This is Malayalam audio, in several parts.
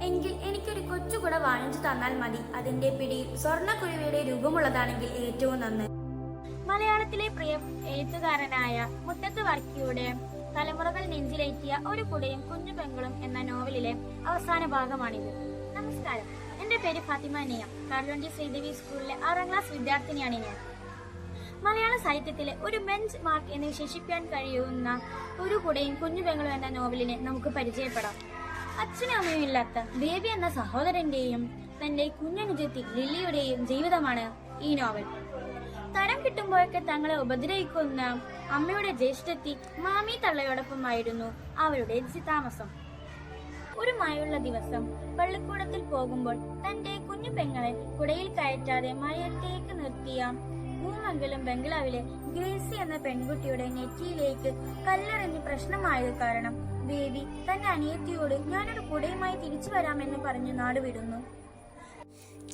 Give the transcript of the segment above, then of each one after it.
എങ്കിൽ എനിക്കൊരു കൊച്ചുകുട വാങ്ങിച്ചു തന്നാൽ മതി. അതിന്റെ പിടിയിൽ സ്വർണ്ണക്കുരുവിയുടെ രൂപമുള്ളതാണെങ്കിൽ ഏറ്റവും നന്ന്. മലയാളത്തിലെ പ്രിയ എഴുത്തുകാരനായ മുട്ടത്ത് വർക്കിയുടെ തലമുറകൾ നെഞ്ചിലേറ്റിയ ഒരു കുടയും കുഞ്ഞു പെങ്ങളും എന്ന നോവലിലെ അവസാന ഭാഗമാണിത്. നമസ്കാരം, എന്റെ പേര് ഫാത്തിമ നിയം. കാർലോണ്ടി ശ്രീദേവി സ്കൂളിലെ 6ാം ക്ലാസ് വിദ്യാർത്ഥിനിയാണ് ഞാൻ. മലയാള സാഹിത്യത്തിലെ ഒരു ബെഞ്ച് മാർക്ക് എന്ന് വിശേഷിപ്പിക്കാൻ കഴിയുന്ന ഒരു കുടയും കുഞ്ഞു പെങ്ങളും എന്ന നോവലിനെ നമുക്ക് പരിചയപ്പെടാം. അച്ഛനും അമ്മയും ഇല്ലാത്ത ബേബി എന്ന സഹോദരന്റെയും തന്റെ കുഞ്ഞനുജത്തി ലില്ലിയുടെയും ജീവിതമാണ് ഈ നോവൽ. തരം കിട്ടുമ്പോഴൊക്കെ തങ്ങളെ ഉപദ്രവിക്കുന്ന അമ്മയുടെ ജ്യേഷ്ഠത്തി മാമി തള്ളയോടൊപ്പമായിരുന്നു അവരുടെ താമസം. ഒരു മഴയുള്ള ദിവസം പള്ളിക്കൂടത്തിൽ പോകുമ്പോൾ തന്റെ കുഞ്ഞു പെങ്ങളെ കുടയിൽ കയറ്റാതെ മഴയത്തേക്ക് നിർത്തിയ മൂമംഗലം ബംഗ്ലാവിലെ ഗ്രേസി എന്ന പെൺകുട്ടിയുടെ നെറ്റിയിലേക്ക് കല്ലെറിഞ്ഞ് പ്രശ്നമായത് കാരണം ബേബി തന്റെ അനിയത്തിയോട് ഞാനൊരു കുടയുമായി തിരിച്ചു വരാമെന്ന് പറഞ്ഞു നാടുവിടുന്നു.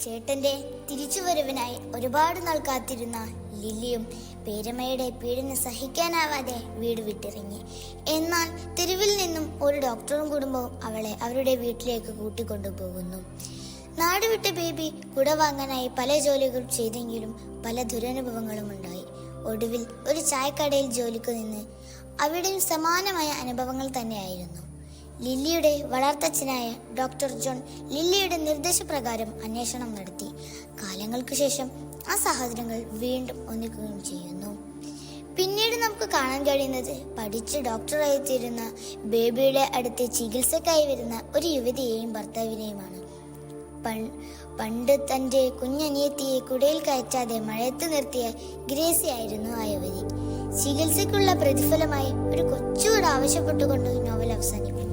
ചേട്ടന്റെ തിരിച്ചുവരവിനായി ഒരുപാട് നാൾ കാത്തിരുന്ന ലില്ലിയും പേരമ്മയുടെ പീഡനം സഹിക്കാനാവാതെ വീട് വിട്ടിറങ്ങി. എന്നാൽ തെരുവിൽ നിന്നും ഒരു ഡോക്ടറും കുടുംബവും അവളെ അവരുടെ വീട്ടിലേക്ക് കൂട്ടിക്കൊണ്ടുപോകുന്നു. നാടുവിട്ട ബേബി കുട വാങ്ങാനായി പല ജോലികൾ ചെയ്തെങ്കിലും പല ദുരനുഭവങ്ങളും ഉണ്ടായി. ഒടുവിൽ ഒരു ചായക്കടയിൽ ജോലിക്ക് നിന്ന്. അവിടെയും സമാനമായ അനുഭവങ്ങൾ തന്നെയായിരുന്നു. ലില്ലിയുടെ വളർത്തച്ഛനായ ഡോക്ടർ ജോൺ ലില്ലിയുടെ നിർദ്ദേശപ്രകാരം അന്വേഷണം നടത്തി. കാലങ്ങൾക്ക് ശേഷം ആ സഹോദരങ്ങൾ വീണ്ടും ഒന്നിക്കുകയും ചെയ്യുന്നു. പിന്നീട് നമുക്ക് കാണാൻ കഴിയുന്നത് പഠിച്ച് ഡോക്ടറായി തീരുന്ന ബേബിയുടെ അടുത്ത് ചികിത്സക്കായി വരുന്ന ഒരു യുവതിയെയും ഭർത്താവിനെയുമാണ്. പണ്ട് തന്റെ കുഞ്ഞനിയത്തിയെ കുടയിൽ കയറ്റാതെ മഴയത്ത് നിർത്തിയ ഗ്രേസി ആയിരുന്നു ആ യുവതി. ചികിത്സയ്ക്കുള്ള പ്രതിഫലമായി ഒരു കൊച്ചുകൂടെ ആവശ്യപ്പെട്ടുകൊണ്ട് നോവൽ അവസാനിപ്പിച്ചു.